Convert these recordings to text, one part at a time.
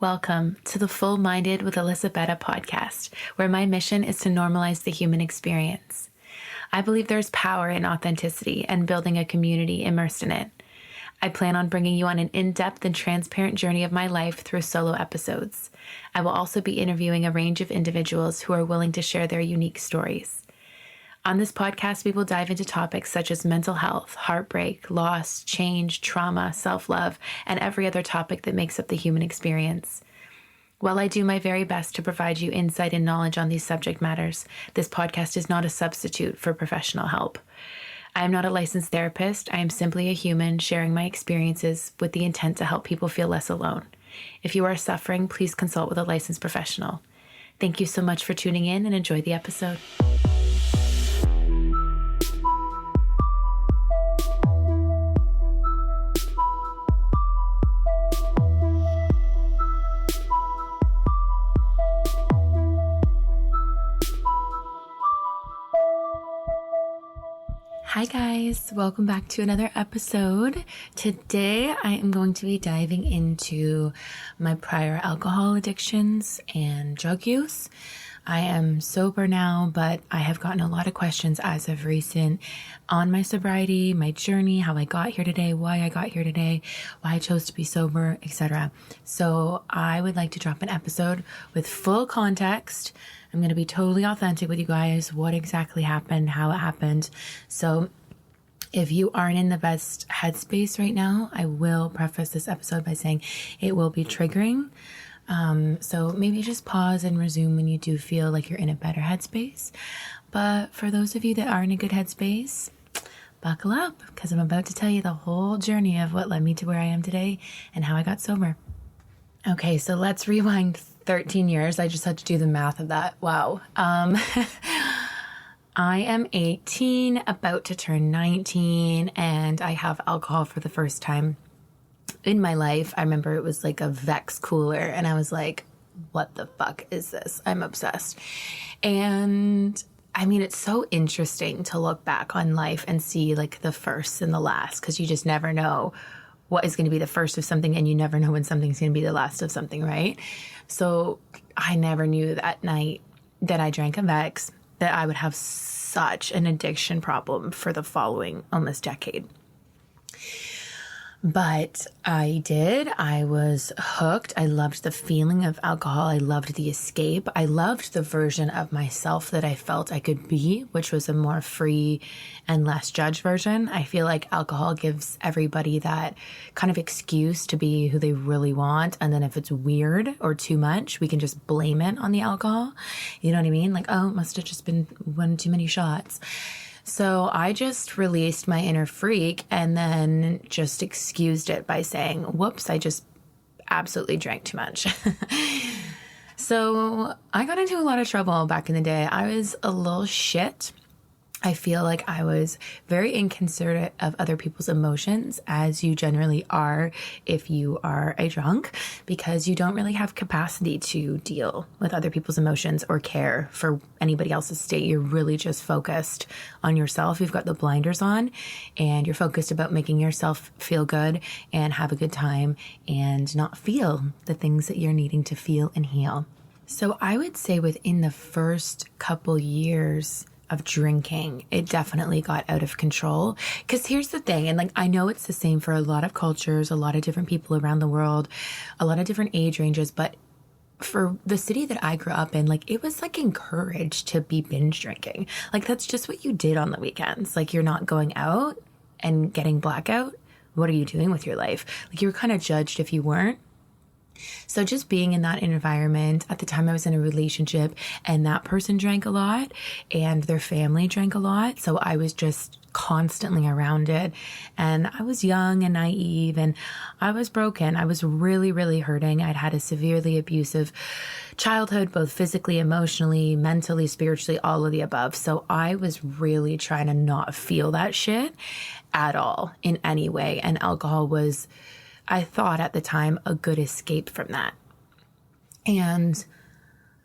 Welcome to the Full Minded with Alyssa Bette podcast, where my mission is to normalize the human experience. I believe there's power in authenticity and building a community immersed in it. I plan on bringing you on an in-depth and transparent journey of my life through solo episodes. I will also be interviewing a range of individuals who are willing to share their unique stories. On this podcast, we will dive into topics such as mental health, heartbreak, loss, change, trauma, self-love, and every other topic that makes up the human experience. While I do my very best to provide you insight and knowledge on these subject matters, this podcast is not a substitute for professional help. I am not a licensed therapist. I am simply a human sharing my experiences with the intent to help people feel less alone. If you are suffering, please consult with a licensed professional. Thank you so much for tuning in and enjoy the episode. Hi guys, welcome back to another episode. Today I am going to be diving into my prior alcohol addictions and drug use. I am sober now, but I have gotten a lot of questions as of recent on my sobriety, my journey, how I got here today, why I got here today, why I chose to be sober, etc. So I would like to drop an episode with full context. I'm going to be totally authentic with you guys, what exactly happened, how it happened. So if you aren't in the best headspace right now, I will preface this episode by saying it will be triggering. So maybe just pause and resume when you do feel like you're in a better headspace. But for those of you that are in a good headspace, buckle up because I'm about to tell you the whole journey of what led me to where I am today and how I got sober. Okay, so let's rewind 13 years. I just had to do the math of that. Wow. I am 18, about to turn 19, and I have alcohol for the first time in my life. I remember it was like a Vex cooler, and I was like, what the fuck is this? I'm obsessed. And I mean, it's so interesting to look back on life and see like the first and the last, because you just never know what is going to be the first of something, and you never know when something's going to be the last of something, right? So I never knew that night that I drank a Vex that I would have such an addiction problem for the following almost decade. But I did. I was hooked. I loved the feeling of alcohol. I loved the escape. I loved the version of myself that I felt I could be, which was a more free and less judged version. I feel like alcohol gives everybody that kind of excuse to be who they really want. And then if it's weird or too much, we can just blame it on the alcohol. You know what I mean? Like, oh, it must have just been one too many shots. So I just released my inner freak and then just excused it by saying, whoops, I just absolutely drank too much. So I got into a lot of trouble back in the day. I was a little shit. I feel like I was very inconsiderate of other people's emotions, as you generally are if you are a drunk, because you don't really have capacity to deal with other people's emotions or care for anybody else's state. You're really just focused on yourself. You've got the blinders on and you're focused about making yourself feel good and have a good time and not feel the things that you're needing to feel and heal. So I would say within the first couple years of drinking, it definitely got out of control. Because here's the thing, and like I know it's the same for a lot of cultures, a lot of different people around the world, a lot of different age ranges, but for the city that I grew up in, like it was like encouraged to be binge drinking. Like that's just what you did on the weekends. Like you're not going out and getting blackout. What are you doing with your life? Like you were kind of judged if you weren't. So just being in that environment, at the time I was in a relationship and that person drank a lot and their family drank a lot. So I was just constantly around it. And I was young and naive and I was broken. I was really, really hurting. I'd had a severely abusive childhood, both physically, emotionally, mentally, spiritually, all of the above. So I was really trying to not feel that shit at all in any way. And alcohol was, I thought at the time, a good escape from that. And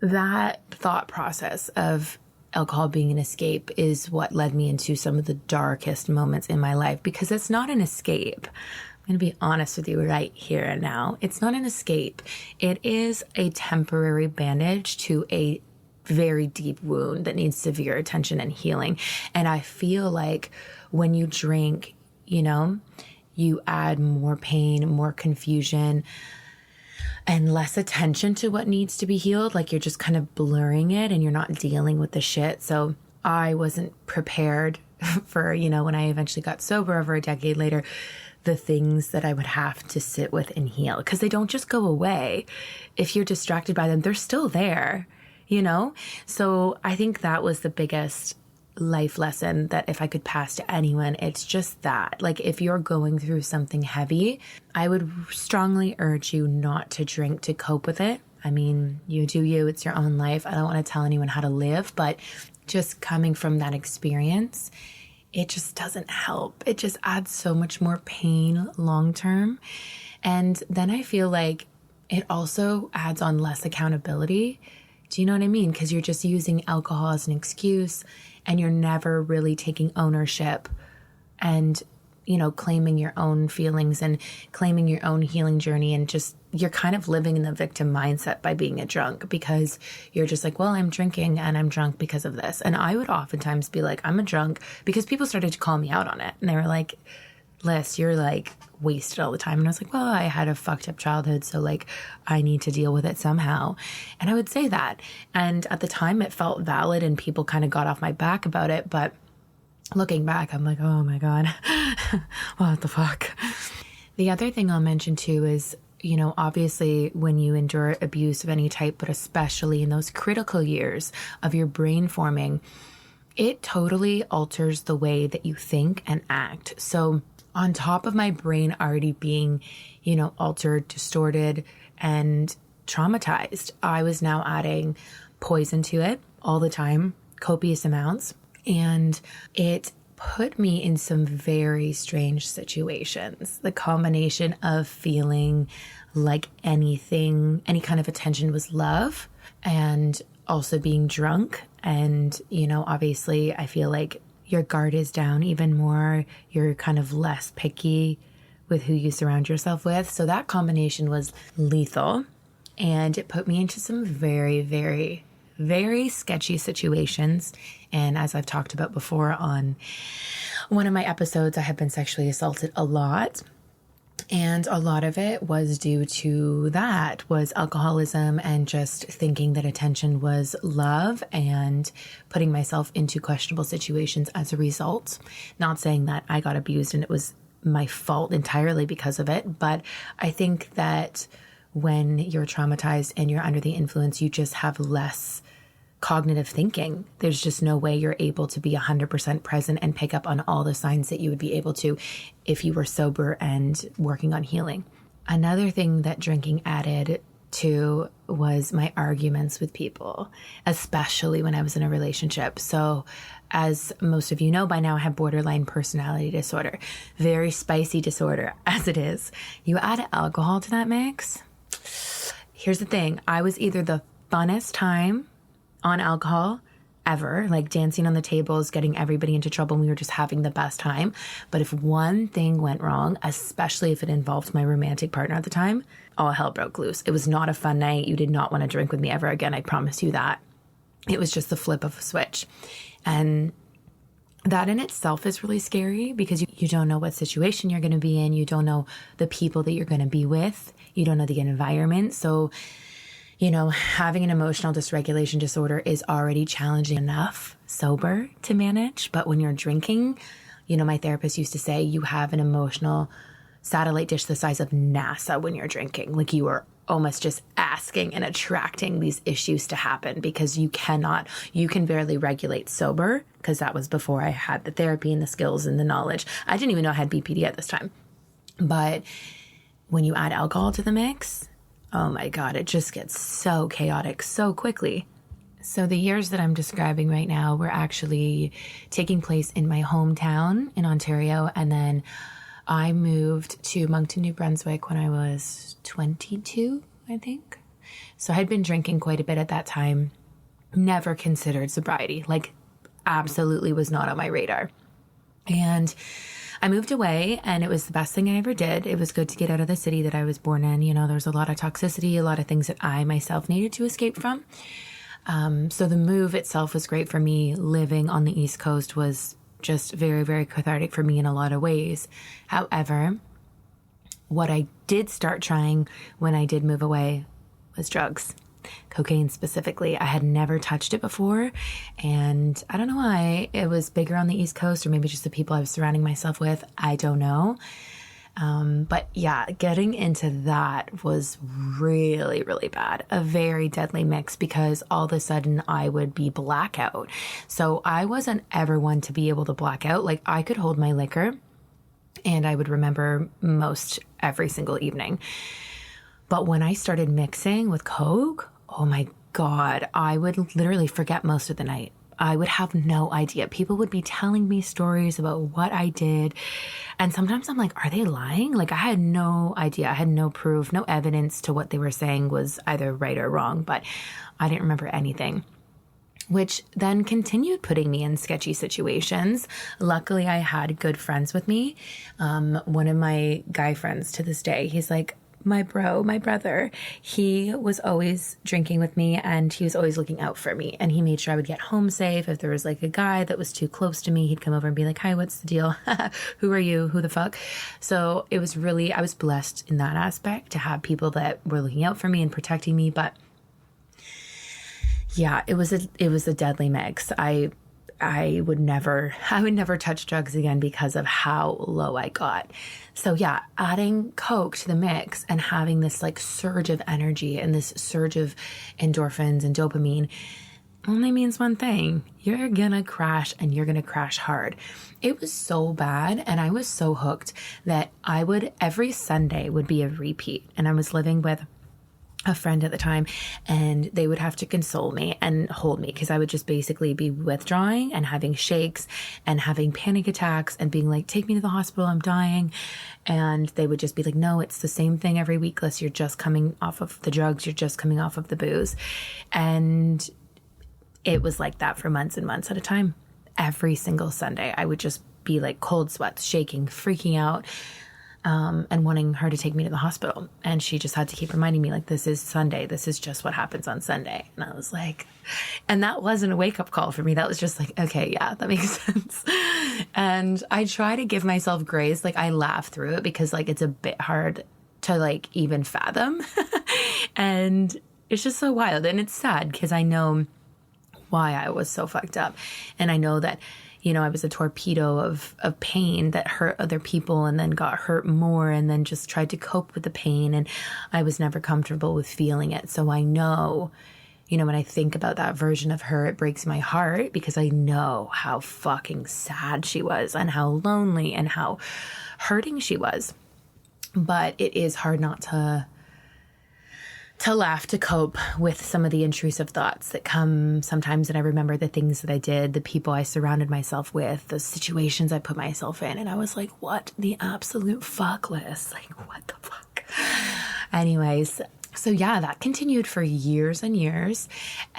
that thought process of alcohol being an escape is what led me into some of the darkest moments in my life, because it's not an escape. going to be honest with you right here and now. It's not an escape. It is a temporary bandage to a very deep wound that needs severe attention and healing. And I feel like when you drink, you know, you add more pain, more confusion, and less attention to what needs to be healed. Like you're just kind of blurring it and you're not dealing with the shit. So I wasn't prepared for, you know, when I eventually got sober over a decade later, the things that I would have to sit with and heal, because they don't just go away. If you're distracted by them, they're still there, you know? So I think that was the biggest life lesson that if I could pass to anyone, it's just that. Like if you're going through something heavy, I would strongly urge you not to drink to cope with it. I mean, you do you, it's your own life. I don't want to tell anyone how to live, but just coming from that experience, it just doesn't help. It just adds so much more pain long term. And then I feel like it also adds on less accountability. Do you know what I mean? Because you're just using alcohol as an excuse and you're never really taking ownership and, you know, claiming your own feelings and claiming your own healing journey. And just, you're kind of living in the victim mindset by being a drunk, because you're just like, well, I'm drinking and I'm drunk because of this. And I would oftentimes be like, I'm a drunk, because people started to call me out on it. And they were like, Liz, you're like wasted all the time. And I was like, well, I had a fucked up childhood, so like I need to deal with it somehow. And I would say that. And at the time it felt valid and people kind of got off my back about it. But looking back, I'm like, oh my God, what the fuck? The other thing I'll mention too is, you know, obviously when you endure abuse of any type, but especially in those critical years of your brain forming, it totally alters the way that you think and act. So on top of my brain already being, you know, altered, distorted, and traumatized, I was now adding poison to it all the time, copious amounts. And it put me in some very strange situations. The combination of feeling like anything, any kind of attention was love, and also being drunk. And, you know, obviously I feel like your guard is down even more. You're kind of less picky with who you surround yourself with. So that combination was lethal. And it put me into some very, very, very sketchy situations. And as I've talked about before on one of my episodes, I have been sexually assaulted a lot. And a lot of it was due to that, was alcoholism and just thinking that attention was love and putting myself into questionable situations as a result. Not saying that I got abused and it was my fault entirely because of it, but I think that when you're traumatized and you're under the influence, you just have less cognitive thinking. There's just no way you're able to be 100% present and pick up on all the signs that you would be able to if you were sober and working on healing. Another thing that drinking added to was my arguments with people, especially when I was in a relationship. So as most of you know by now, I have borderline personality disorder, very spicy disorder as it is. You add alcohol to that mix. Here's the thing. I was either the funnest time on alcohol ever, like dancing on the tables, getting everybody into trouble, and we were just having the best time. But if one thing went wrong, especially if it involved my romantic partner at the time, all hell broke loose. It was not a fun night. You did not want to drink with me ever again. I promise you that. It was just the flip of a switch. And that in itself is really scary, because you don't know what situation you're going to be in. You don't know the people that you're going to be with. You don't know the environment. So, you know, having an emotional dysregulation disorder is already challenging enough sober to manage. But when you're drinking, you know, my therapist used to say you have an emotional satellite dish the size of NASA when you're drinking. Like you are almost just asking and attracting these issues to happen, because you can barely regulate sober, because that was before I had the therapy and the skills and the knowledge. I didn't even know I had BPD at this time. But when you add alcohol to the mix, oh my God, it just gets so chaotic so quickly. So the years that I'm describing right now were actually taking place in my hometown in Ontario. And then I moved to Moncton, New Brunswick when I was 22, I think. So I had been drinking quite a bit at that time. Never considered sobriety, like absolutely was not on my radar. And I moved away, and it was the best thing I ever did. It was good to get out of the city that I was born in. You know, there's a lot of toxicity, a lot of things that I myself needed to escape from. So the move itself was great for me. Living on the East Coast was just very, very cathartic for me in a lot of ways. However, what I did start trying when I did move away was drugs. Cocaine specifically. I had never touched it before, and I don't know why. It was bigger on the East Coast, or maybe just the people I was surrounding myself with. I don't know. But yeah, getting into that was really, really bad. A very deadly mix, because all of a sudden I would be blackout. So I wasn't ever one to be able to black out. Like, I could hold my liquor and I would remember most every single evening. But when I started mixing with Coke, oh my God, I would literally forget most of the night. I would have no idea. People would be telling me stories about what I did. And sometimes I'm like, are they lying? Like, I had no idea. I had no proof, no evidence to what they were saying was either right or wrong, but I didn't remember anything, which then continued putting me in sketchy situations. Luckily, I had good friends with me. One of my guy friends to this day, he's like, my brother, he was always drinking with me, and he was always looking out for me, and he made sure I would get home safe. If there was like a guy that was too close to me, he'd come over and be like, hi, what's the deal? Who are you? Who the fuck? So it was really, I was blessed in that aspect to have people that were looking out for me and protecting me. But yeah, it was a deadly mix. I would never touch drugs again because of how low I got. So yeah, adding Coke to the mix and having this like surge of energy and this surge of endorphins and dopamine only means one thing. You're gonna crash, and you're gonna crash hard. It was so bad, and I was so hooked that every Sunday would be a repeat. And I was living with a friend at the time, and they would have to console me and hold me, because I would just basically be withdrawing and having shakes and having panic attacks and being like, take me to the hospital, I'm dying. And they would just be like, no, it's the same thing every week, unless you're just coming off of the drugs, you're just coming off of the booze. And it was like that for months and months at a time. Every single Sunday, I would just be like cold sweats, shaking, freaking out, and wanting her to take me to the hospital. And she just had to keep reminding me, like, this is Sunday. This is just what happens on Sunday. And I was like, and that wasn't a wake up call for me. That was just like, okay, yeah, that makes sense. And I try to give myself grace. Like, I laugh through it because like, it's a bit hard to like even fathom. And it's just so wild. And it's sad because I know why I was so fucked up. And I know that, you know, I was a torpedo of pain that hurt other people and then got hurt more and then just tried to cope with the pain. And I was never comfortable with feeling it. So I know, you know, when I think about that version of her, it breaks my heart because I know how fucking sad she was and how lonely and how hurting she was. But it is hard not to laugh, to cope with some of the intrusive thoughts that come sometimes. And I remember the things that I did, the people I surrounded myself with, the situations I put myself in. And I was like, what the absolute fuck, Liz? Like, what the fuck? Anyways, so yeah, that continued for years and years.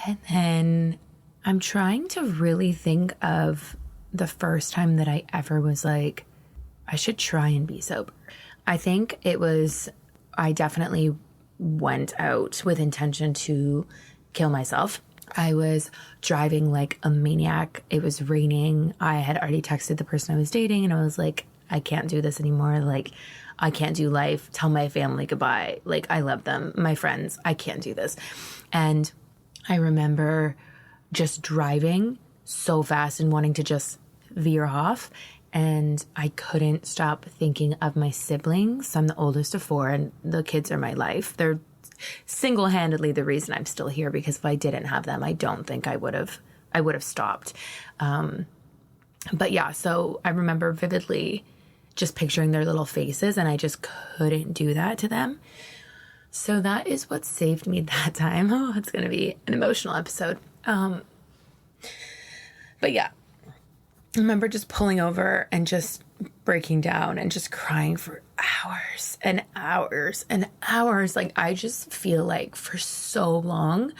And then I'm trying to really think of the first time that I ever was like, I should try and be sober. I think I definitely went out with intention to kill myself. I was driving like a maniac. It was raining. I had already texted the person I was dating and I was like, I can't do this anymore. Like, I can't do life. Tell my family goodbye. Like, I love them. My friends, I can't do this. And I remember just driving so fast and wanting to just veer off. And I couldn't stop thinking of my siblings. So I'm the oldest of four, and the kids are my life. They're single-handedly the reason I'm still here, because if I didn't have them, I don't think I would have stopped. But yeah, so I remember vividly just picturing their little faces, and I just couldn't do that to them. So that is what saved me that time. Oh, it's going to be an emotional episode. But yeah. I remember just pulling over and just breaking down and just crying for hours and hours and hours. Like, I just feel like for so long,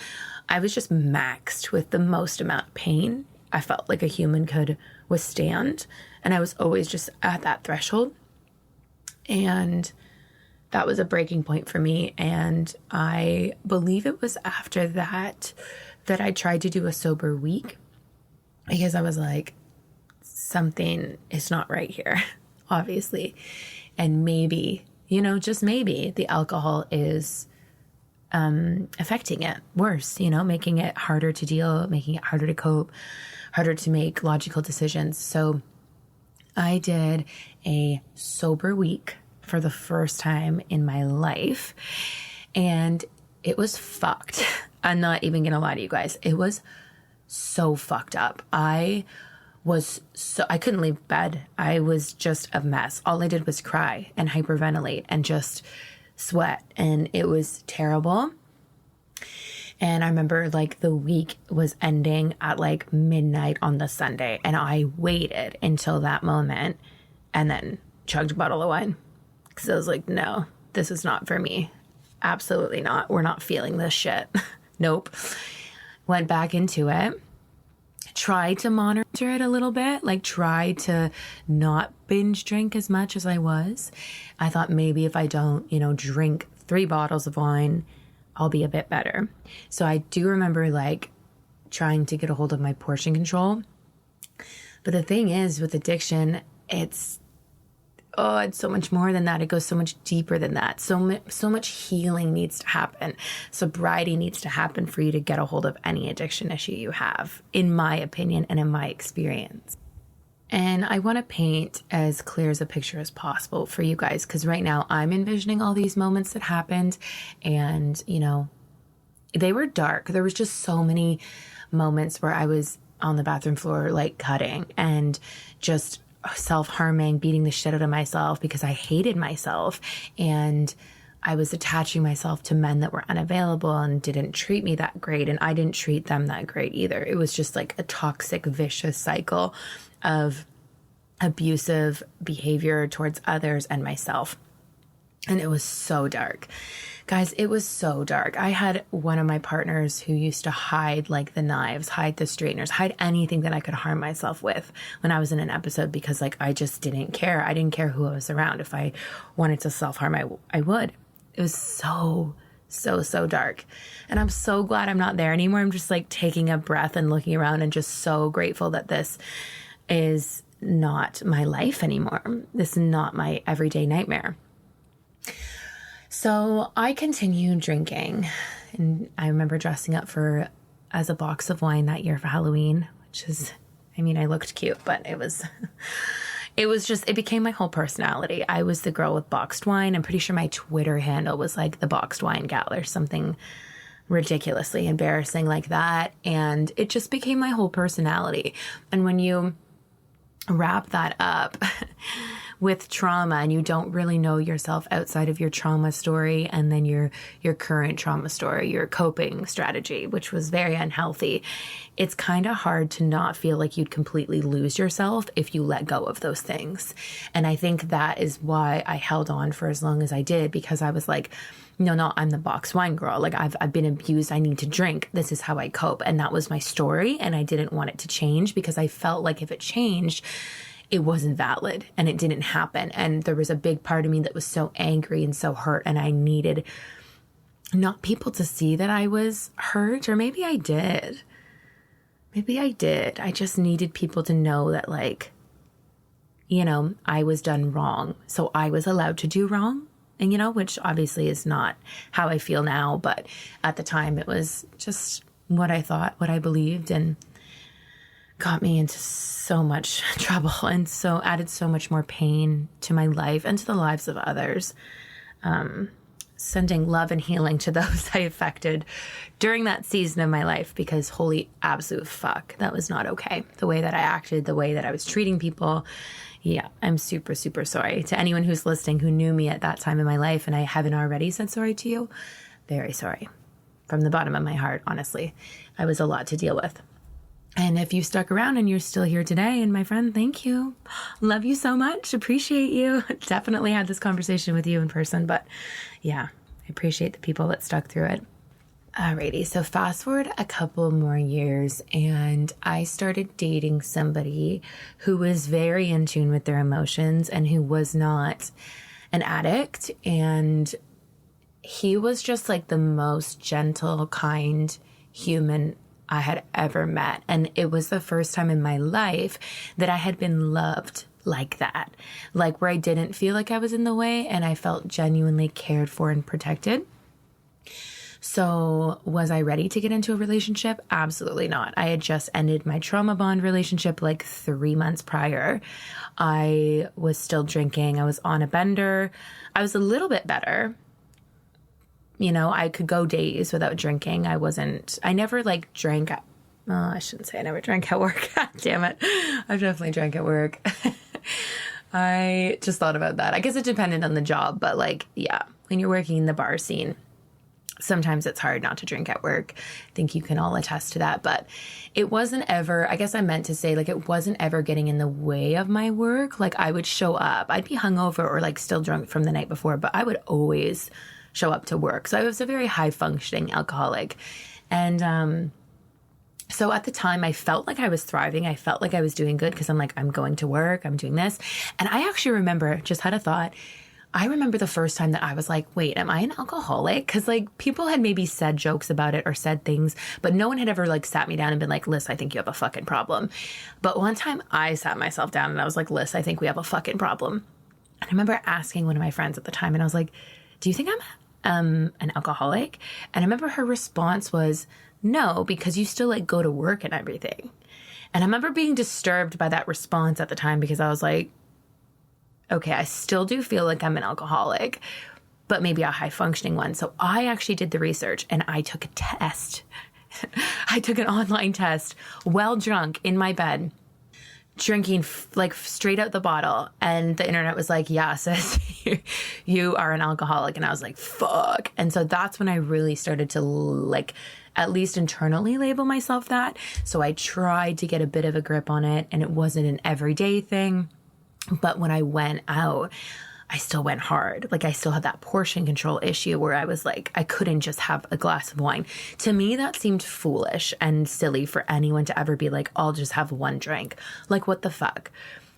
I was just maxed with the most amount of pain I felt like a human could withstand. And I was always just at that threshold. And that was a breaking point for me. And I believe it was after that I tried to do a sober week, because I was like, something is not right here, obviously. And maybe, just maybe the alcohol is affecting it worse, making it harder to deal, making it harder to cope, harder to make logical decisions. So I did a sober week for the first time in my life, and it was fucked. I'm not even gonna lie to you guys. It was so fucked up. I couldn't leave bed. I was just a mess. All I did was cry and hyperventilate and just sweat, and it was terrible. And I remember the week was ending at midnight on the Sunday, and I waited until that moment and then chugged a bottle of wine, because I was like, no, this is not for me. Absolutely not. We're not feeling this shit. Nope. Went back into it. Tried to monitor it a little bit, tried to not binge drink as much as I was. I thought maybe if I don't, drink 3 bottles of wine, I'll be a bit better. So I do remember trying to get a hold of my portion control. But the thing is with addiction, it's so much more than that. It goes so much deeper than that. So much healing needs to happen. Sobriety needs to happen for you to get a hold of any addiction issue you have, in my opinion and in my experience. And I want to paint as clear as a picture as possible for you guys, because right now I'm envisioning all these moments that happened, and, they were dark. There was just so many moments where I was on the bathroom floor, cutting and just self-harming, beating the shit out of myself because I hated myself. And I was attaching myself to men that were unavailable and didn't treat me that great. And I didn't treat them that great either. It was just a toxic, vicious cycle of abusive behavior towards others and myself. And it was so dark. Guys, it was so dark. I had one of my partners who used to hide the knives, hide the straighteners, hide anything that I could harm myself with when I was in an episode, because I just didn't care. I didn't care who I was around. If I wanted to self-harm, I would. It was so dark. And I'm so glad I'm not there anymore. I'm just taking a breath and looking around and just so grateful that this is not my life anymore. This is not my everyday nightmare. So I continued drinking, and I remember dressing up as a box of wine that year for Halloween, which is, I looked cute, but it became my whole personality. I was the girl with boxed wine. I'm pretty sure my Twitter handle was the boxed wine gal or something ridiculously embarrassing like that. And it just became my whole personality. And when you wrap that up with trauma and you don't really know yourself outside of your trauma story and then your current trauma story, your coping strategy, which was very unhealthy, it's kind of hard to not feel like you'd completely lose yourself if you let go of those things. And I think that is why I held on for as long as I did, because I was no, I'm the box wine girl. I've been abused. I need to drink. This is how I cope. And that was my story. And I didn't want it to change, because I felt like if it changed, it wasn't valid and it didn't happen. And there was a big part of me that was so angry and so hurt. And I needed not people to see that I was hurt, or maybe I did. I just needed people to know that I was done wrong. So I was allowed to do wrong. And, which obviously is not how I feel now. But at the time it was just what I thought, what I believed, and got me into so much trouble and so added so much more pain to my life and to the lives of others. Sending love and healing to those I affected during that season of my life, because holy absolute fuck, that was not okay. The way that I acted, the way that I was treating people. Yeah, I'm super, super sorry to anyone who's listening who knew me at that time in my life and I haven't already said sorry to you. Very sorry. From the bottom of my heart, honestly. I was a lot to deal with. And if you stuck around and you're still here today, and my friend, thank you. Love you so much. Appreciate you. Definitely had this conversation with you in person, but yeah, I appreciate the people that stuck through it. Alrighty, so fast forward a couple more years and I started dating somebody who was very in tune with their emotions and who was not an addict. And he was just like the most gentle, kind human I had ever met. And it was the first time in my life that I had been loved like that, like where I didn't feel like I was in the way and I felt genuinely cared for and protected. So was I ready to get into a relationship? Absolutely not. I had just ended my trauma bond relationship like 3 months prior. I was still drinking. I was on a bender. I was a little bit better. You know, I could go days without drinking. I never like drank. I shouldn't say I never drank at work. God damn it. I've definitely drank at work. I just thought about that. I guess it depended on the job, but like, yeah, when you're working in the bar scene, sometimes it's hard not to drink at work. I think you can all attest to that, but it wasn't ever, I guess I meant to say, like, it wasn't ever getting in the way of my work. Like, I would show up. I'd be hungover or like still drunk from the night before, but I would always show up to work. So I was a very high functioning alcoholic. And so at the time I felt like I was thriving. I felt like I was doing good because I'm like, I'm going to work, I'm doing this. And I actually remember, just had a thought, I remember the first time that I was like, wait, am I an alcoholic? Because like people had maybe said jokes about it or said things, but no one had ever like sat me down and been like, Liz, I think you have a fucking problem. But one time I sat myself down and I was like, Liz, I think we have a fucking problem. And I remember asking one of my friends at the time and I was like, do you think I'm an alcoholic? And I remember her response was, no, because you still like go to work and everything. And I remember being disturbed by that response at the time because I was like, okay, I still do feel like I'm an alcoholic, but maybe a high functioning one. So I actually did the research and I took a test. I took an online test while drunk in my bed, drinking like straight out the bottle. And the internet was like, yeah, sis, you are an alcoholic. And I was like, fuck. And so that's when I really started to like, at least internally label myself that. So I tried to get a bit of a grip on it and it wasn't an everyday thing. But when I went out, I still went hard. Like I still had that portion control issue where I was like, I couldn't just have a glass of wine. To me, that seemed foolish and silly for anyone to ever be like, I'll just have one drink. Like, what the fuck?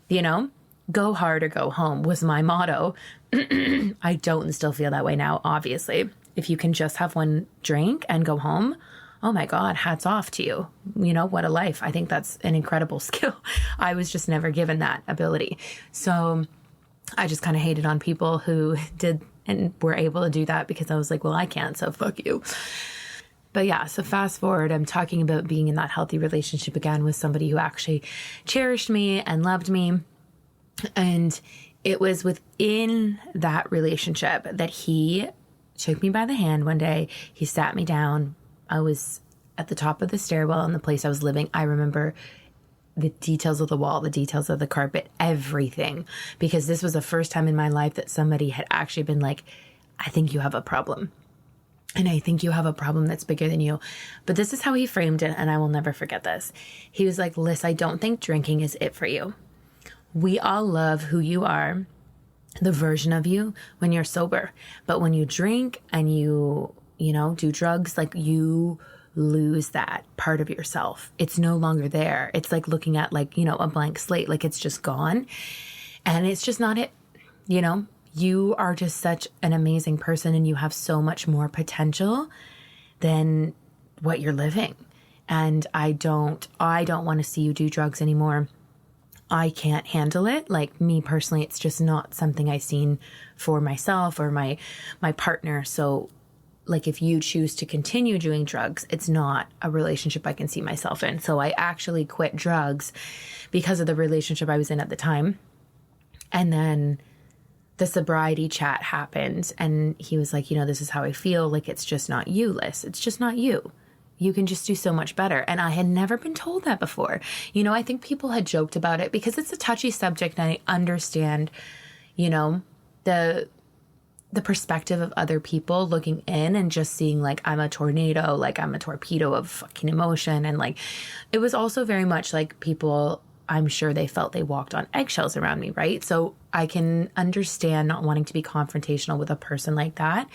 You know, go hard or go home was my motto. I don't still feel that way now, obviously. If you can just have one drink and go home, oh my God, hats off to you. You know, what a life. I think that's an incredible skill. I was just never given that ability. So I just kind of hated on people who did and were able to do that because I was like, well, I can't, so fuck you. But yeah, so fast forward, I'm talking about being in that healthy relationship again with somebody who actually cherished me and loved me. And it was within that relationship that he took me by the hand one day. He sat me down. I was at the top of the stairwell in the place I was living. I remember the details of the wall, the details of the carpet, everything, because this was the first time in my life that somebody had actually been like, I think you have a problem. And I think you have a problem that's bigger than you. But this is how he framed it, and I will never forget this. He was like, Liz, I don't think drinking is it for you. We all love who you are, the version of you when you're sober. But when you drink and you know, do drugs, like you lose that part of yourself. It's no longer there. It's like looking at like, you know, a blank slate, like it's just gone and it's just not it. You know, you are just such an amazing person and you have so much more potential than what you're living. And I don't want to see you do drugs anymore. I can't handle it. Like me personally, it's just not something I've seen for myself or my partner. So like if you choose to continue doing drugs, it's not a relationship I can see myself in. So I actually quit drugs because of the relationship I was in at the time. And then the sobriety chat happened and he was like, you know, this is how I feel. Like, it's just not you, Liz. It's just not you. You can just do so much better. And I had never been told that before. You know, I think people had joked about it because it's a touchy subject and I understand, you know, the perspective of other people looking in and just seeing like I'm a tornado, like I'm a torpedo of fucking emotion. And like, it was also very much like people, I'm sure they felt they walked on eggshells around me, right? So I can understand not wanting to be confrontational with a person like that.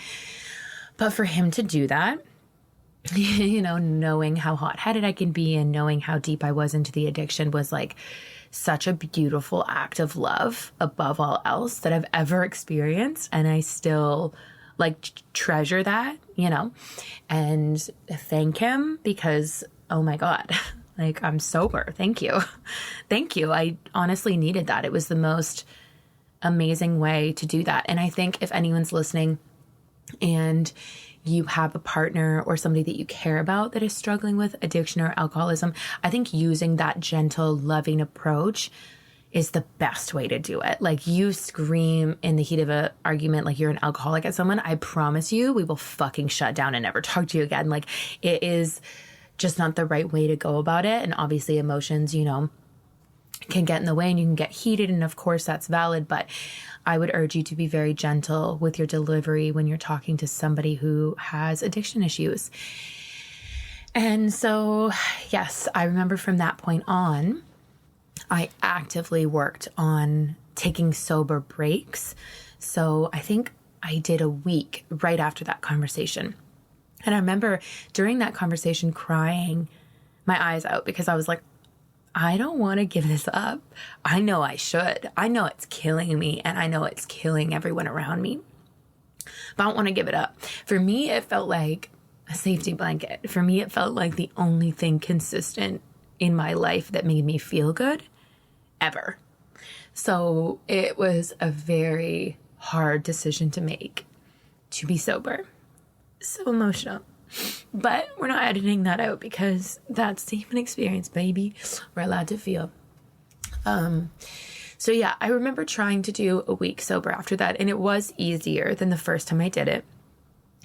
But for him to do that, knowing how hot-headed I can be and knowing how deep I was into the addiction was like such a beautiful act of love above all else that I've ever experienced. And I still like treasure that, and thank him because, oh my God, like I'm sober. Thank you. Thank you. I honestly needed that. It was the most amazing way to do that. And I think if anyone's listening and you have a partner or somebody that you care about that is struggling with addiction or alcoholism, I think using that gentle, loving approach is the best way to do it. Like, you scream in the heat of an argument like you're an alcoholic at someone, I promise you, we will fucking shut down and never talk to you again. Like, it is just not the right way to go about it. And obviously emotions, can get in the way and you can get heated. And of course that's valid, but I would urge you to be very gentle with your delivery when you're talking to somebody who has addiction issues. And so, yes, I remember from that point on, I actively worked on taking sober breaks. So I think I did a week right after that conversation. And I remember during that conversation crying my eyes out because I was like, I don't want to give this up. I know I should. I know it's killing me and I know it's killing everyone around me, but I don't want to give it up. For me, it felt like a safety blanket. For me, it felt like the only thing consistent in my life that made me feel good ever. So it was a very hard decision to make, to be sober. So emotional. But we're not editing that out because that's the human experience, baby. We're allowed to feel. So yeah, I remember trying to do a week sober after that, and it was easier than the first time I did it,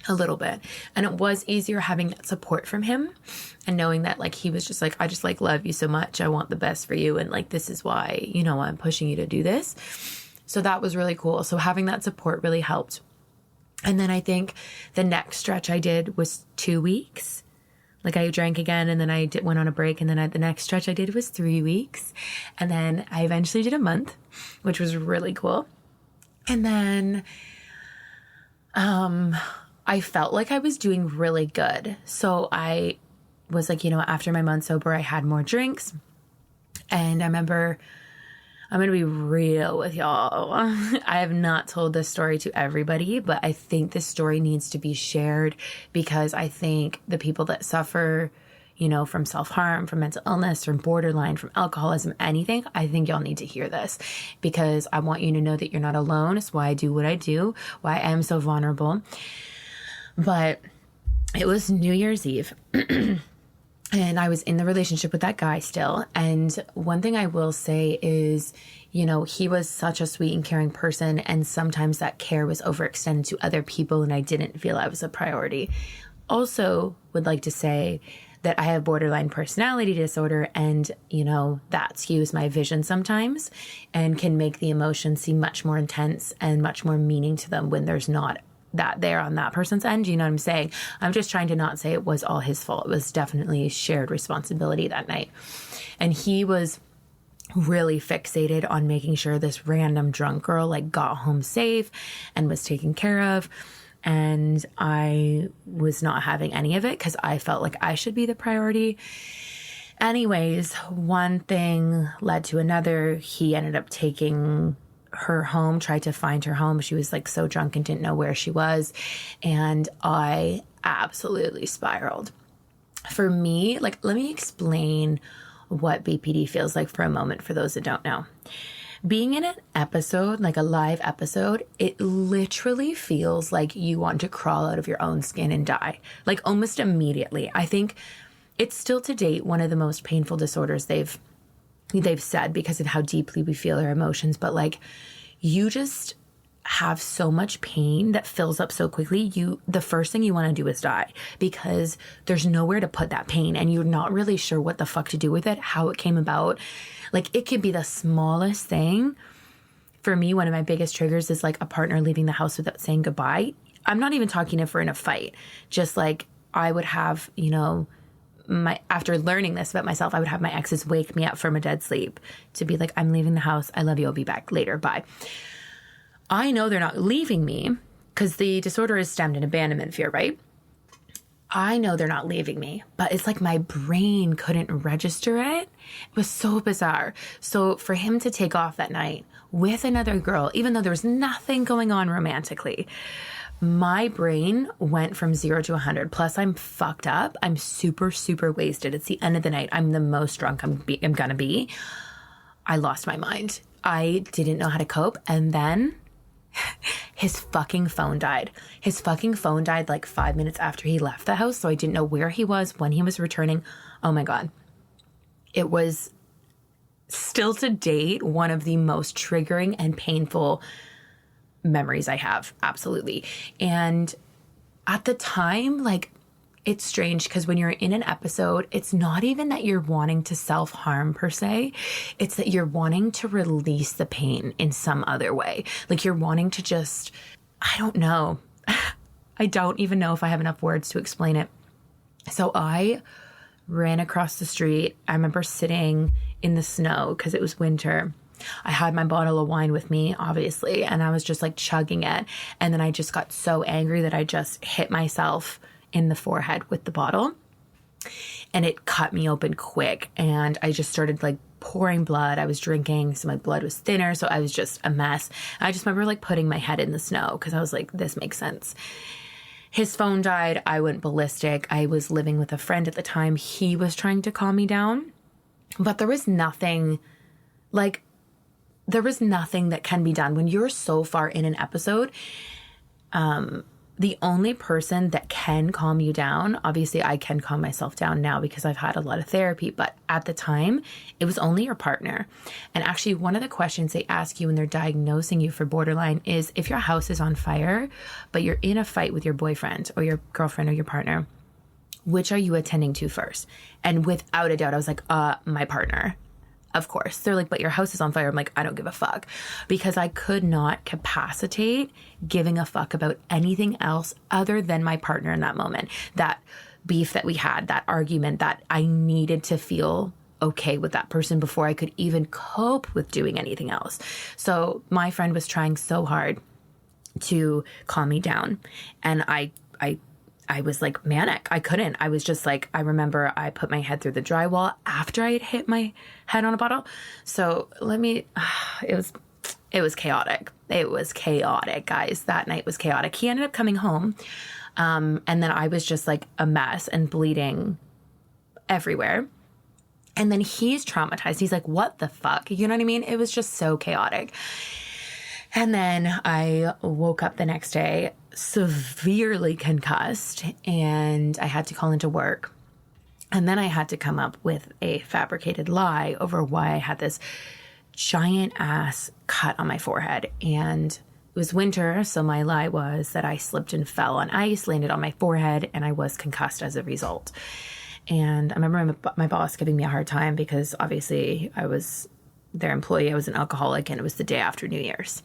a little bit. And it was easier having that support from him and knowing that like he was just like, I just like love you so much. I want the best for you. And like, this is why, I'm pushing you to do this. So that was really cool. So having that support really helped. And then I think the next stretch I did was 2 weeks. Like, I drank again and then I went on a break. And then the next stretch I did was 3 weeks. And then I eventually did a month, which was really cool. And then I felt like I was doing really good. So I was like, after my month sober, I had more drinks. And I remember, I'm going to be real with y'all. I have not told this story to everybody, but I think this story needs to be shared because I think the people that suffer, from self-harm, from mental illness, from borderline, from alcoholism, anything, I think y'all need to hear this because I want you to know that you're not alone. It's why I do what I do, why I am so vulnerable. But it was New Year's Eve. And I was in the relationship with that guy still. And one thing I will say is, he was such a sweet and caring person. And sometimes that care was overextended to other people and I didn't feel I was a priority. Also would like to say that I have borderline personality disorder and, that skews my vision sometimes and can make the emotions seem much more intense and much more meaning to them when there's not that there on that person's end. You know what I'm saying? I'm just trying to not say it was all his fault. It was definitely shared responsibility that night. And he was really fixated on making sure this random drunk girl like got home safe and was taken care of. And I was not having any of it because I felt like I should be the priority. Anyways, one thing led to another. He ended up taking her home, tried to find her home. She was like so drunk and didn't know where she was. And I absolutely spiraled. For me, like, let me explain what BPD feels like for a moment for those that don't know. Being in an episode, like a live episode, it literally feels like you want to crawl out of your own skin and die, like almost immediately. I think it's still to date one of the most painful disorders they've said because of how deeply we feel our emotions. But like, you just have so much pain that fills up so quickly. The first thing you want to do is die because there's nowhere to put that pain and you're not really sure what the fuck to do with it, how it came about. Like, it could be the smallest thing. For me, one of my biggest triggers is like a partner leaving the house without saying goodbye. I'm not even talking if we're in a fight. Just like I would have, after learning this about myself, I would have my exes wake me up from a dead sleep to be like, I'm leaving the house. I love you. I'll be back later. Bye. I know they're not leaving me because the disorder is stemmed in abandonment fear, right? I know they're not leaving me, but it's like my brain couldn't register it. It was so bizarre. So for him to take off that night with another girl, even though there was nothing going on romantically, my brain went from 0 to 100. Plus, I'm fucked up. I'm super, super wasted. It's the end of the night. I'm the most drunk I'm gonna be. I lost my mind. I didn't know how to cope. And then his fucking phone died. His fucking phone died like 5 minutes after he left the house. So I didn't know where he was, when he was returning. Oh my God. It was still to date one of the most triggering and painful memories I have. Absolutely. And at the time, like, it's strange because when you're in an episode, it's not even that you're wanting to self-harm per se. It's that you're wanting to release the pain in some other way. Like you're wanting to just, I don't know. I don't even know if I have enough words to explain it. So I ran across the street. I remember sitting in the snow because it was winter. I had my bottle of wine with me, obviously, and I was just like chugging it. And then I just got so angry that I just hit myself in the forehead with the bottle, and it cut me open quick. And I just started like pouring blood. I was drinking, so my blood was thinner. So I was just a mess. I just remember like putting my head in the snow because I was like, this makes sense. His phone died. I went ballistic. I was living with a friend at the time. He was trying to calm me down, but there was nothing that can be done when you're so far in an episode. The only person that can calm you down, obviously I can calm myself down now because I've had a lot of therapy, but at the time it was only your partner. And actually one of the questions they ask you when they're diagnosing you for borderline is if your house is on fire, but you're in a fight with your boyfriend or your girlfriend or your partner, which are you attending to first? And without a doubt, I was like, my partner. Of course. They're like, but your house is on fire. I'm like, I don't give a fuck, because I could not capacitate giving a fuck about anything else other than my partner in that moment. That beef that we had, that argument, that I needed to feel okay with that person before I could even cope with doing anything else. So my friend was trying so hard to calm me down. And I was like manic. I couldn't. I was just like, I remember I put my head through the drywall after I had hit my head on a bottle. So it was chaotic. It was chaotic, guys. That night was chaotic. He ended up coming home. And then I was just like a mess and bleeding everywhere. And then he's traumatized. He's like, what the fuck? You know what I mean? It was just so chaotic. And then I woke up the next day severely concussed, and I had to call into work. And then I had to come up with a fabricated lie over why I had this giant ass cut on my forehead. And it was winter, so my lie was that I slipped and fell on ice, landed on my forehead, and I was concussed as a result. And I remember my boss giving me a hard time because obviously I was their employee. I was an alcoholic, and it was the day after New Year's.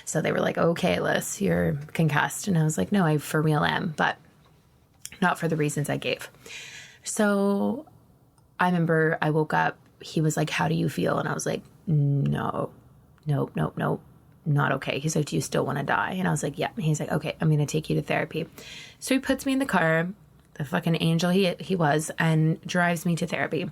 So they were like, okay, Alyssa, you're concussed. And I was like, no, I for real am, but not for the reasons I gave. So I remember I woke up. He was like, how do you feel? And I was like, nope, not okay. He's like, do you still want to die? And I was like, yeah. And he's like, okay, I'm going to take you to therapy. So he puts me in the car, the fucking angel he was, and drives me to therapy.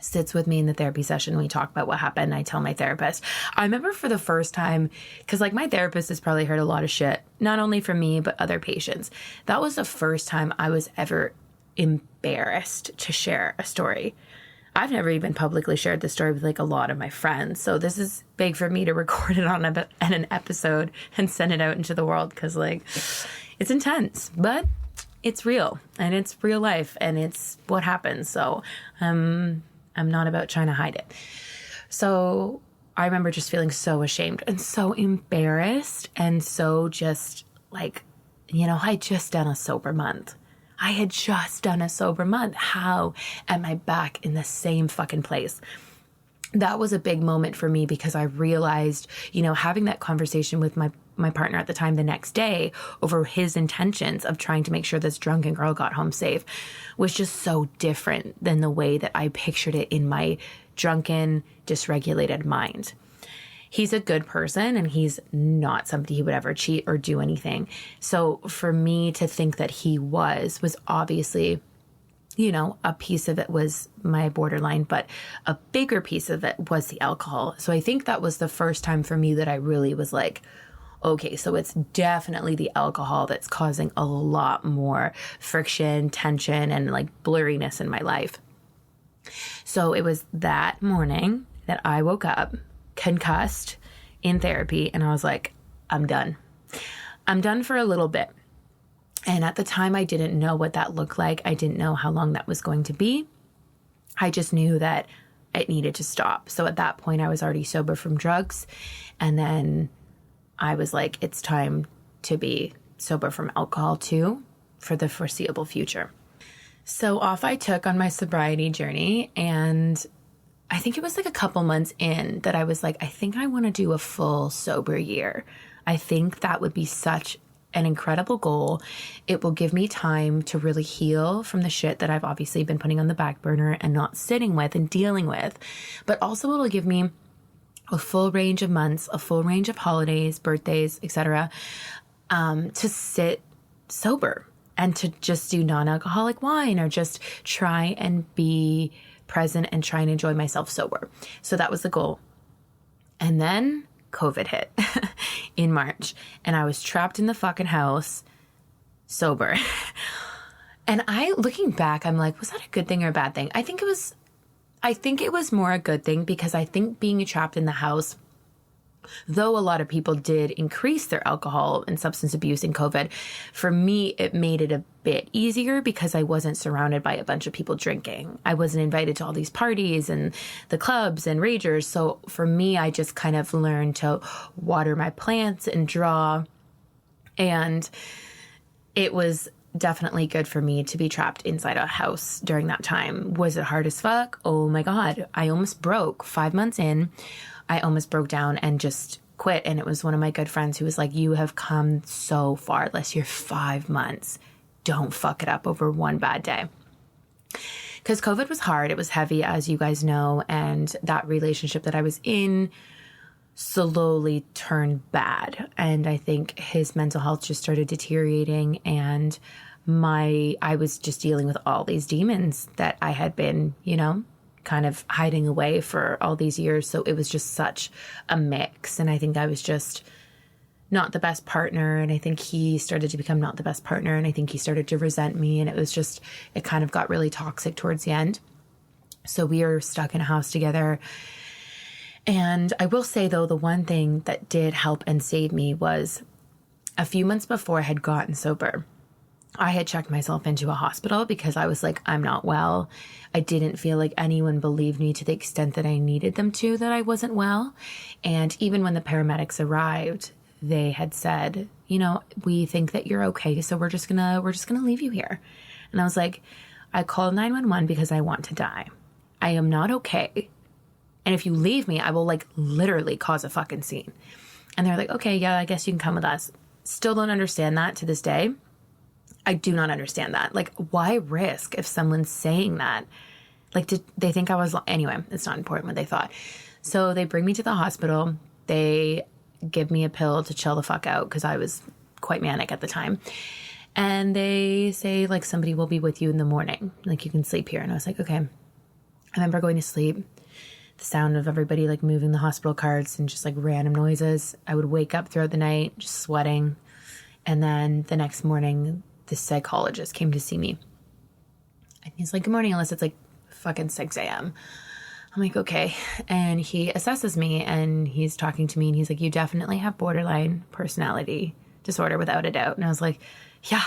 Sits with me in the therapy session. We talk about what happened. I tell my therapist. I remember for the first time, because like my therapist has probably heard a lot of shit, not only from me, but other patients. That was the first time I was ever embarrassed to share a story. I've never even publicly shared this story with like a lot of my friends. So this is big for me to record it on an episode and send it out into the world, because like it's intense, but it's real and it's real life and it's what happens. So, I'm not about trying to hide it. So I remember just feeling so ashamed and so embarrassed and so just like, I had just done a sober month. How am I back in the same fucking place? That was a big moment for me because I realized, having that conversation with my partner at the time the next day over his intentions of trying to make sure this drunken girl got home safe was just so different than the way that I pictured it in my drunken, dysregulated mind. he's a good person and he's not somebody who would ever cheat or do anything. So for me to think that he was obviously, you know, a piece of it was my borderline, but a bigger piece of it was the alcohol. So I think that was the first time for me that I really was like, okay, so it's definitely the alcohol that's causing a lot more friction, tension, and like blurriness in my life. So it was that morning that I woke up concussed in therapy, and I was like, I'm done. I'm done for a little bit. And at the time, I didn't know what that looked like. I didn't know how long that was going to be. I just knew that it needed to stop. So at that point, I was already sober from drugs. And then I was like, it's time to be sober from alcohol too for the foreseeable future. So off I took on my sobriety journey. And I think it was like a couple months in that I was like, I think I want to do a full sober year. I think that would be such an incredible goal. It will give me time to really heal from the shit that I've obviously been putting on the back burner and not sitting with and dealing with. But also it'll give me a full range of months, a full range of holidays, birthdays, etc., to sit sober and to just do non-alcoholic wine or just try and be present and try and enjoy myself sober. So that was the goal. And then COVID hit in March, and I was trapped in the fucking house sober. And looking back, I'm like, was that a good thing or a bad thing? I think it was more a good thing, because I think being trapped in the house, though a lot of people did increase their alcohol and substance abuse in COVID, for me, it made it a bit easier because I wasn't surrounded by a bunch of people drinking. I wasn't invited to all these parties and the clubs and ragers. So for me, I just kind of learned to water my plants and draw. And it was definitely good for me to be trapped inside a house during that time. Was it hard as fuck? Oh my God. I almost broke 5 months in. I almost broke down and just quit. And it was one of my good friends who was like, you have come so far. Unless you're 5 months. Don't fuck it up over one bad day. Because COVID was hard. It was heavy, as you guys know. And that relationship that I was in slowly turned bad. And I think his mental health just started deteriorating. And I was just dealing with all these demons that I had been, kind of hiding away for all these years. So it was just such a mix. And I think I was just not the best partner. And I think he started to become not the best partner. And I think he started to resent me. And it kind of got really toxic towards the end. So we were stuck in a house together. And I will say, though, the one thing that did help and save me was a few months before I had gotten sober, I had checked myself into a hospital because I was like, I'm not well. I didn't feel like anyone believed me to the extent that I needed them to, that I wasn't well. And even when the paramedics arrived, they had said, we think that you're okay. So we're just gonna leave you here. And I was like, I called 911 because I want to die. I am not okay. And if you leave me, I will literally cause a fucking scene. And they're like, okay, yeah, I guess you can come with us. Still don't understand that to this day. I do not understand that. Why risk if someone's saying that? Did they think I was... Anyway, it's not important what they thought. So they bring me to the hospital. They give me a pill to chill the fuck out because I was quite manic at the time. And they say, somebody will be with you in the morning. You can sleep here. And I was like, okay. I remember going to sleep. The sound of everybody moving the hospital carts and just random noises. I would wake up throughout the night just sweating. And then the next morning, the psychologist came to see me. And he's like, good morning, Alyssa. It's fucking 6 a.m. I'm like, okay. And he assesses me and he's talking to me and he's like, you definitely have borderline personality disorder without a doubt. And I was like, yeah,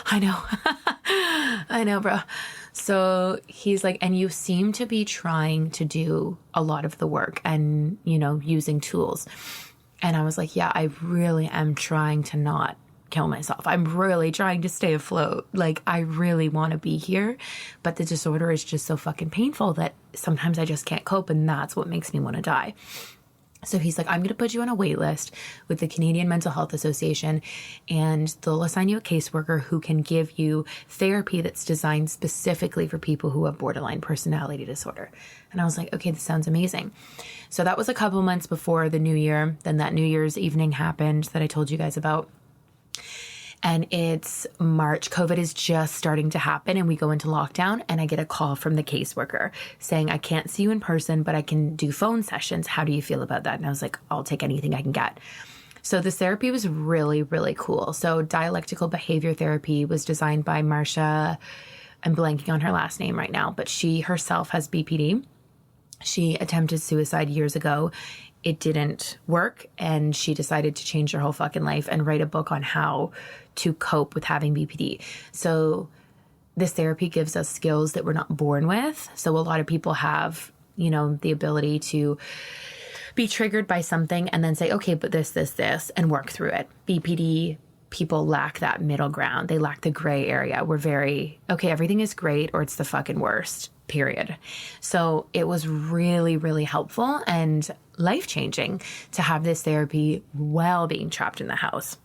I know. I know, bro. So he's like, and you seem to be trying to do a lot of the work and, using tools. And I was like, yeah, I really am trying to not kill myself. I'm really trying to stay afloat. I really want to be here, but the disorder is just so fucking painful that sometimes I just can't cope, and that's what makes me want to die. So he's like, I'm going to put you on a wait list with the Canadian Mental Health Association, and they'll assign you a caseworker who can give you therapy that's designed specifically for people who have borderline personality disorder. And I was like, okay, this sounds amazing. So that was a couple months before the new year. Then that New Year's evening happened that I told you guys about. And it's March. COVID is just starting to happen and we go into lockdown, and I get a call from the caseworker saying, I can't see you in person, but I can do phone sessions. How do you feel about that? And I was like, I'll take anything I can get. So this therapy was really, really cool. So dialectical behavior therapy was designed by Marcia. I'm blanking on her last name right now, but she herself has BPD. She attempted suicide years ago. It didn't work, and she decided to change her whole fucking life and write a book on how to cope with having BPD. So this therapy gives us skills that we're not born with. So a lot of people have, the ability to be triggered by something and then say, okay, but this, and work through it. BPD people lack that middle ground. They lack the gray area. We're very, okay, everything is great or it's the fucking worst, period. So it was really, really helpful and life-changing to have this therapy while being trapped in the house.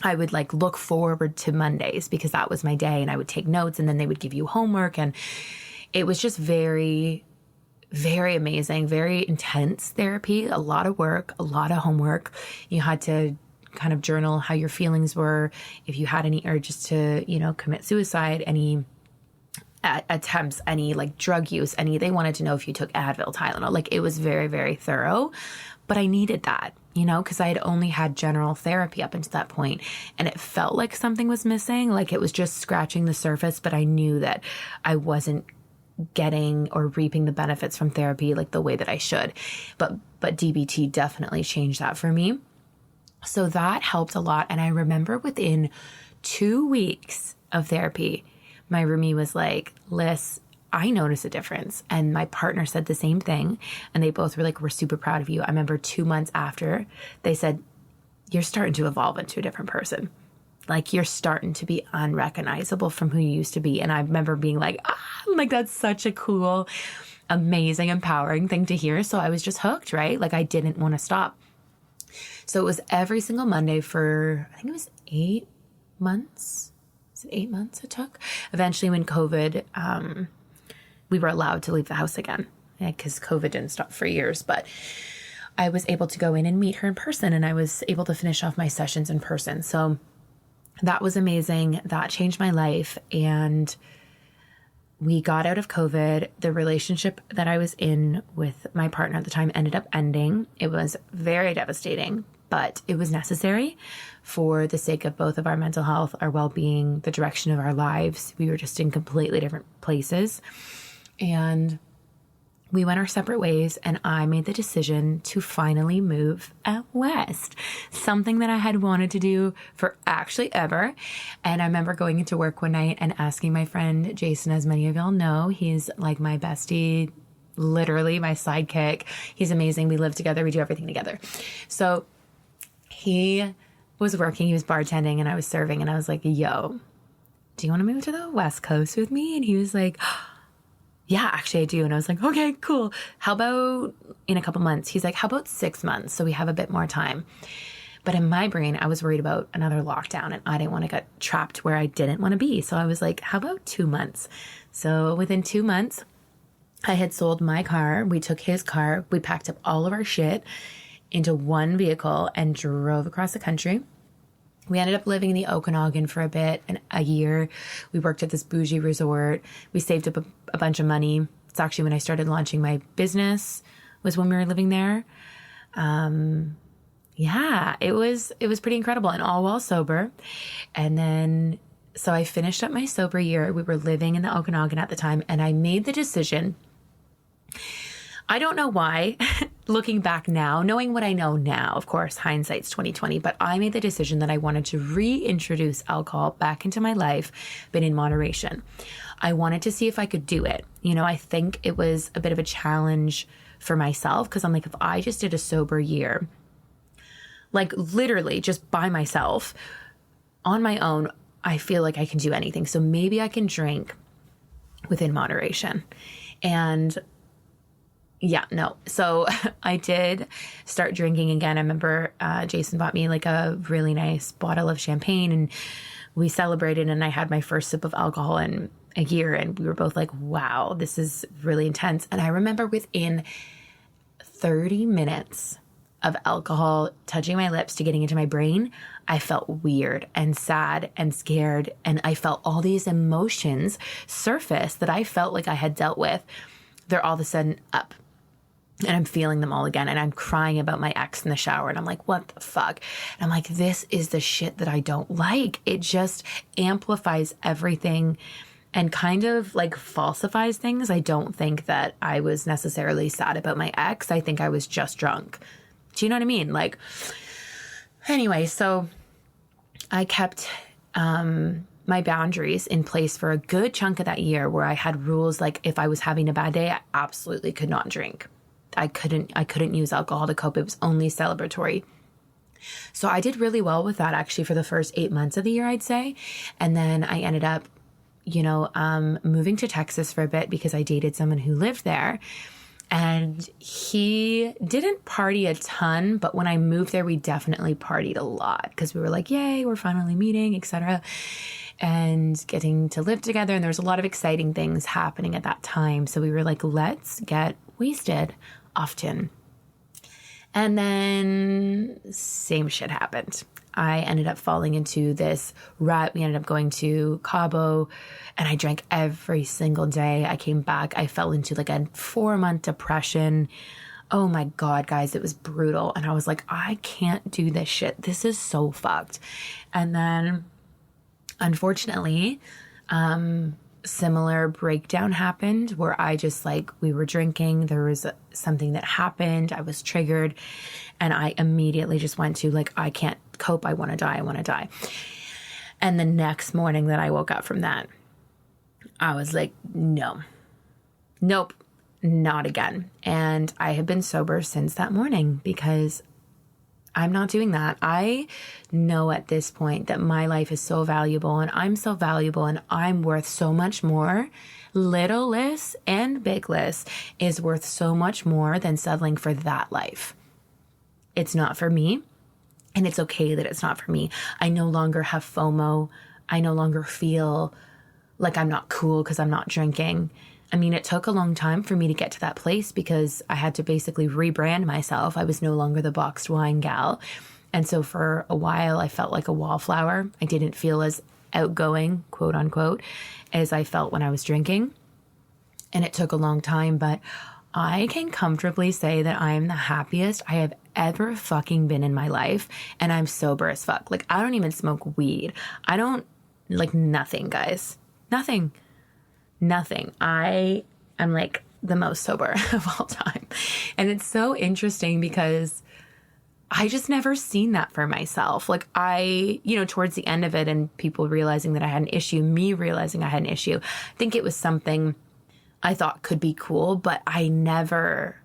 I would look forward to Mondays because that was my day, and I would take notes, and then they would give you homework, and it was just very, very amazing, very intense therapy, a lot of work, a lot of homework. You had to kind of journal how your feelings were, if you had any urges to, commit suicide, any attempts, any drug use, they wanted to know if you took Advil, Tylenol. It was very, very thorough, but I needed that, because I had only had general therapy up until that point, and it felt like something was missing. It was just scratching the surface, but I knew that I wasn't getting or reaping the benefits from therapy the way that I should. But DBT definitely changed that for me. So that helped a lot. And I remember within 2 weeks of therapy, my roomie was like, Liz, I noticed a difference. And my partner said the same thing. And they both were like, we're super proud of you. I remember 2 months after, they said, you're starting to evolve into a different person. You're starting to be unrecognizable from who you used to be. And I remember being like, that's such a cool, amazing, empowering thing to hear. So I was just hooked, right? I didn't want to stop. So it was every single Monday for, I think it was 8 months. Is it 8 months it took? Eventually when COVID, we were allowed to leave the house again because COVID didn't stop for years. But I was able to go in and meet her in person, and I was able to finish off my sessions in person. So that was amazing. That changed my life. And we got out of COVID. The relationship that I was in with my partner at the time ended up ending. It was very devastating, but it was necessary for the sake of both of our mental health, our well-being, the direction of our lives. We were just in completely different places. And we went our separate ways, and I made the decision to finally move out west, something that I had wanted to do for actually ever. And I remember going into work one night and asking my friend Jason, as many of y'all know, he's my bestie, literally my sidekick. He's amazing. We live together. We do everything together. So he was working, he was bartending, and I was serving, and I was like, yo, do you want to move to the West Coast with me? And he was like, yeah, actually I do. And I was like, okay, cool. How about in a couple months? He's like, how about 6 months? So we have a bit more time. But in my brain, I was worried about another lockdown, and I didn't want to get trapped where I didn't want to be. So I was like, how about 2 months? So within 2 months, I had sold my car. We took his car. We packed up all of our shit into one vehicle and drove across the country. We ended up living in the Okanagan for a year. We worked at this bougie resort. We saved up a bunch of money. It's actually when I started launching my business, was when we were living there. Yeah, it was pretty incredible, and all while sober. And then, so I finished up my sober year. We were living in the Okanagan at the time, and I made the decision. I don't know why, looking back now, knowing what I know now, of course, hindsight's 2020, but I made the decision that I wanted to reintroduce alcohol back into my life, but in moderation. I wanted to see if I could do it. I think it was a bit of a challenge for myself, because I'm like, if I just did a sober year, literally just by myself, on my own, I feel like I can do anything. So maybe I can drink within moderation. And Yeah, no. So I did start drinking again. I remember Jason bought me like a really nice bottle of champagne and we celebrated, and I had my first sip of alcohol in a year, and we were both like, wow, this is really intense. And I remember within 30 minutes of alcohol touching my lips to getting into my brain, I felt weird and sad and scared. And I felt all these emotions surface that I felt like I had dealt with. They're all of a sudden up. And I'm feeling them all again. And I'm crying about my ex in the shower. And I'm like, what the fuck? And I'm like, this is the shit that I don't like. It just amplifies everything and kind of like falsifies things. I don't think that I was necessarily sad about my ex. I think I was just drunk. Do you know what I mean? Like, anyway, so I kept my boundaries in place for a good chunk of that year, where I had rules like if I was having a bad day, I absolutely could not drink. I couldn't use alcohol to cope. It was only celebratory. So I did really well with that actually for the first 8 months of the year, I'd say. And then I ended up, moving to Texas for a bit because I dated someone who lived there. And he didn't party a ton, but when I moved there, we definitely partied a lot because we were like, yay, we're finally meeting, etc. And getting to live together. And there was a lot of exciting things happening at that time. So we were like, let's get wasted often. And then same shit happened. I ended up falling into this rut. We ended up going to Cabo and I drank every single day. I came back. I fell into like a 4-month depression. Oh my God, guys, it was brutal. And I was like, I can't do this shit. This is so fucked. And then unfortunately, similar breakdown happened where I just we were drinking. There was something that happened. I was triggered and I immediately just went to I can't cope. I want to die. I want to die. And the next morning that I woke up from that, I was like, nope, not again. And I have been sober since that morning because I'm not doing that. I know at this point that my life is so valuable and I'm so valuable and I'm worth so much more. Little Liz and Big Liz is worth so much more than settling for that life. It's not for me. And it's okay that it's not for me. I no longer have FOMO. I no longer feel like I'm not cool because I'm not drinking. I mean, it took a long time for me to get to that place because I had to basically rebrand myself. I was no longer the boxed wine gal. And so for a while, I felt like a wallflower. I didn't feel as outgoing, quote unquote, as I felt when I was drinking. And it took a long time, but I can comfortably say that I am the happiest I have ever fucking been in my life. And I'm sober as fuck. I don't even smoke weed. I don't nothing, guys. Nothing. I am the most sober of all time. And it's so interesting because I just never seen that for myself. Towards the end of it and people realizing that I had an issue, me realizing I had an issue, I think it was something I thought could be cool, but I never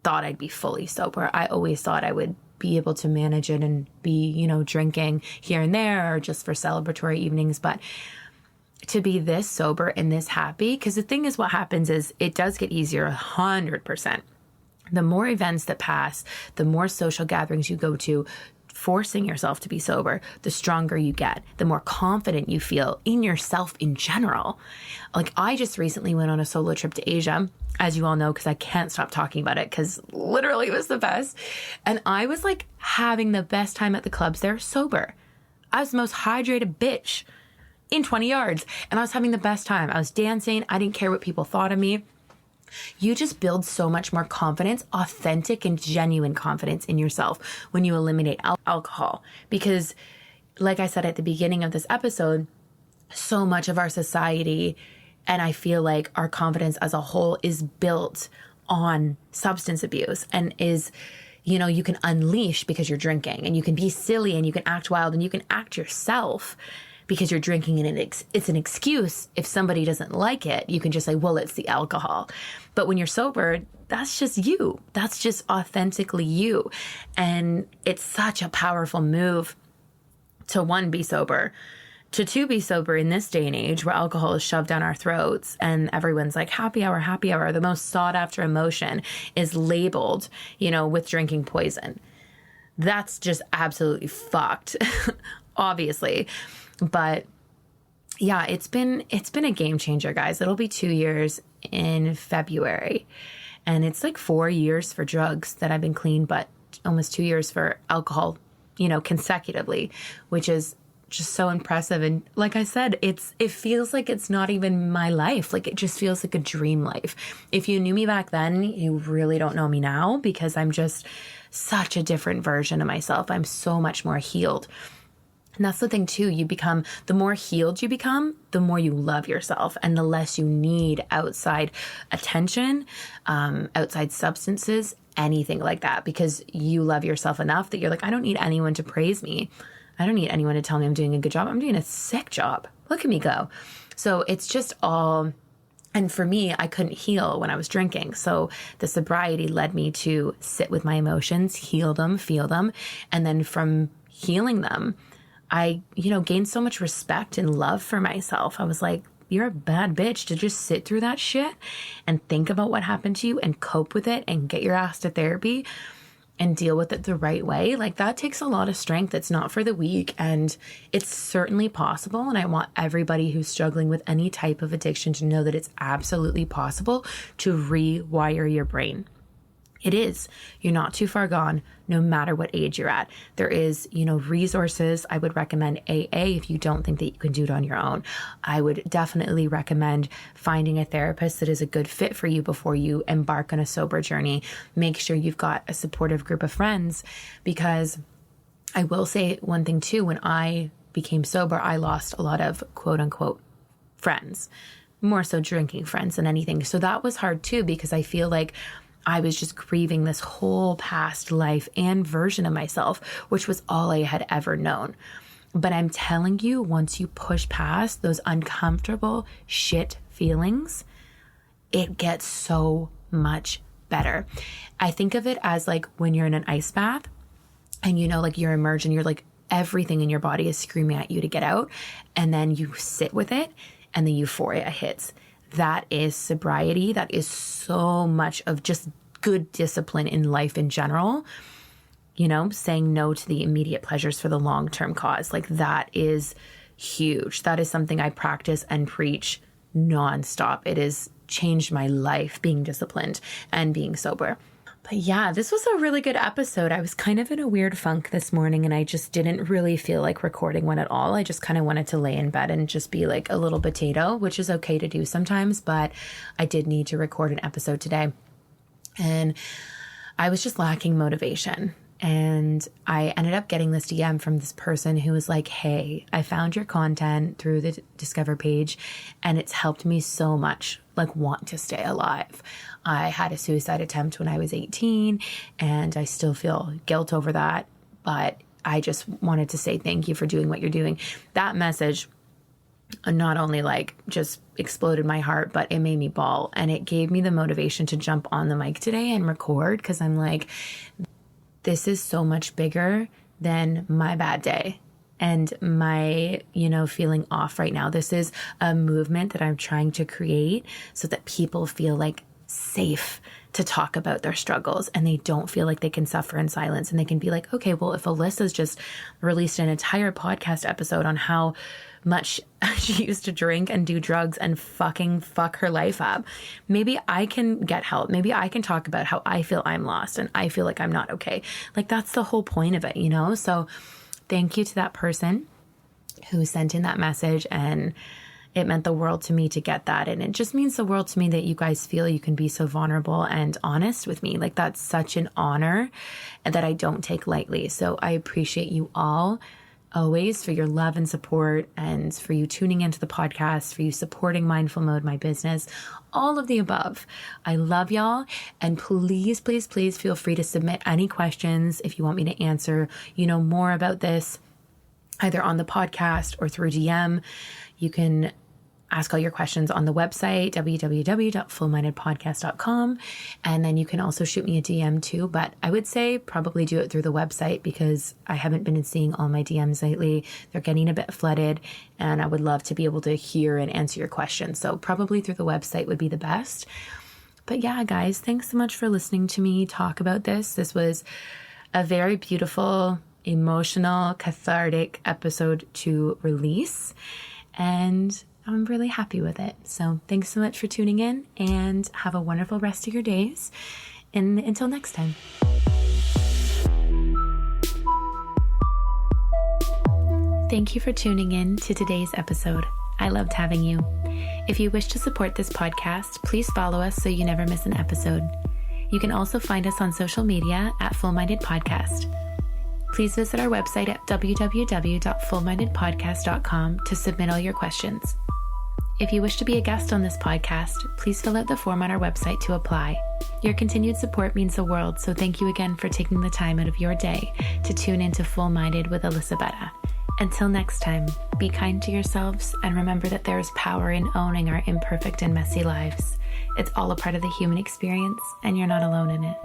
thought I'd be fully sober. I always thought I would be able to manage it and be, drinking here and there or just for celebratory evenings. But to be this sober and this happy, because the thing is what happens is it does get easier 100%. The more events that pass, the more social gatherings you go to, forcing yourself to be sober, the stronger you get, the more confident you feel in yourself in general. I just recently went on a solo trip to Asia, as you all know, because I can't stop talking about it because literally it was the best. And I was having the best time at the clubs there sober. I was the most hydrated bitch in 20 yards. And I was having the best time. I was dancing. I didn't care what people thought of me. You just build so much more confidence, authentic and genuine confidence in yourself when you eliminate alcohol. Because like I said at the beginning of this episode, so much of our society, and I feel like our confidence as a whole is built on substance abuse and is, you can unleash because you're drinking and you can be silly and you can act wild and you can act yourself because you're drinking and it's an excuse. If somebody doesn't like it, you can just say, well, it's the alcohol. But when you're sober, that's just you. That's just authentically you. And it's such a powerful move to, one, be sober to be sober in this day and age where alcohol is shoved down our throats and everyone's like happy hour, the most sought after emotion is labeled, with drinking poison. That's just absolutely fucked, obviously. But yeah, it's been a game changer, guys. It'll be 2 years in February. And it's like 4 years for drugs that I've been clean, but almost 2 years for alcohol, consecutively, which is just so impressive. And like I said, it feels like it's not even my life. Like it just feels like a dream life. If you knew me back then, you really don't know me now, because I'm just such a different version of myself. I'm so much more healed. And that's the thing too, the more healed you become, the more you love yourself and the less you need outside attention, outside substances, anything like that, because you love yourself enough that you're like, I don't need anyone to praise me. I don't need anyone to tell me I'm doing a good job. I'm doing a sick job. Look at me go. So it's just all, and for me, I couldn't heal when I was drinking. So the sobriety led me to sit with my emotions, heal them, feel them. And then from healing them, I, gained so much respect and love for myself. I was like, you're a bad bitch to just sit through that shit and think about what happened to you and cope with it and get your ass to therapy and deal with it the right way. Like that takes a lot of strength. It's not for the weak, and it's certainly possible. And I want everybody who's struggling with any type of addiction to know that it's absolutely possible to rewire your brain. It is. You're not too far gone, no matter what age you're at. There is, resources. I would recommend AA if you don't think that you can do it on your own. I would definitely recommend finding a therapist that is a good fit for you before you embark on a sober journey. Make sure you've got a supportive group of friends, because I will say one thing too, when I became sober, I lost a lot of quote unquote friends, more so drinking friends than anything. So that was hard too, because I feel like I was just grieving this whole past life and version of myself, which was all I had ever known. But I'm telling you, once you push past those uncomfortable shit feelings, it gets so much better. I think of it as like when you're in an ice bath and you're immersed and you're like, everything in your body is screaming at you to get out. And then you sit with it and the euphoria hits. That is sobriety. That is so much of just good discipline in life in general. Saying no to the immediate pleasures for the long-term cause. Like that is huge. That is something I practice and preach nonstop. It has changed my life, being disciplined and being sober. But yeah, this was a really good episode. I was kind of in a weird funk this morning and I just didn't really feel like recording one at all. I just kind of wanted to lay in bed and just be like a little potato, which is okay to do sometimes, but I did need to record an episode today. And I was just lacking motivation. And I ended up getting this DM from this person who was like, hey, I found your content through the Discover page and it's helped me so much, like want to stay alive. I had a suicide attempt when I was 18 and I still feel guilt over that. But I just wanted to say thank you for doing what you're doing. That message not only like just exploded my heart, but it made me bawl. And it gave me the motivation to jump on the mic today and record, because I'm like, this is so much bigger than my bad day and my, feeling off right now. This is a movement that I'm trying to create so that people feel like safe to talk about their struggles and they don't feel like they can suffer in silence, and they can be like, okay, well, if Alyssa's just released an entire podcast episode on how much she used to drink and do drugs and fucking fuck her life up, maybe I can get help. Maybe I can talk about how I feel I'm lost and I feel like I'm not okay. Like that's the whole point of it, So thank you to that person who sent in that message, and it meant the world to me to get that. And it just means the world to me that you guys feel you can be so vulnerable and honest with me. Like that's such an honor that I don't take lightly. So I appreciate you all always for your love and support, and for you tuning into the podcast, for you supporting Mindful Mode, my business, all of the above. I love y'all. And please, please, please feel free to submit any questions if you want me to answer, more about this, either on the podcast or through DM. You can ask all your questions on the website, www.fullmindedpodcast.com. And then you can also shoot me a DM too. But I would say probably do it through the website because I haven't been seeing all my DMs lately. They're getting a bit flooded and I would love to be able to hear and answer your questions. So probably through the website would be the best. But yeah, guys, thanks so much for listening to me talk about this. This was a very beautiful, emotional, cathartic episode to release. And I'm really happy with it. So thanks so much for tuning in and have a wonderful rest of your days. And until next time. Thank you for tuning in to today's episode. I loved having you. If you wish to support this podcast, please follow us so you never miss an episode. You can also find us on social media at Full Minded Podcast. Please visit our website at www.fullmindedpodcast.com to submit all your questions. If you wish to be a guest on this podcast, please fill out the form on our website to apply. Your continued support means the world, so thank you again for taking the time out of your day to tune into Full Minded with Alyssa Bette. Until next time, be kind to yourselves and remember that there is power in owning our imperfect and messy lives. It's all a part of the human experience, and you're not alone in it.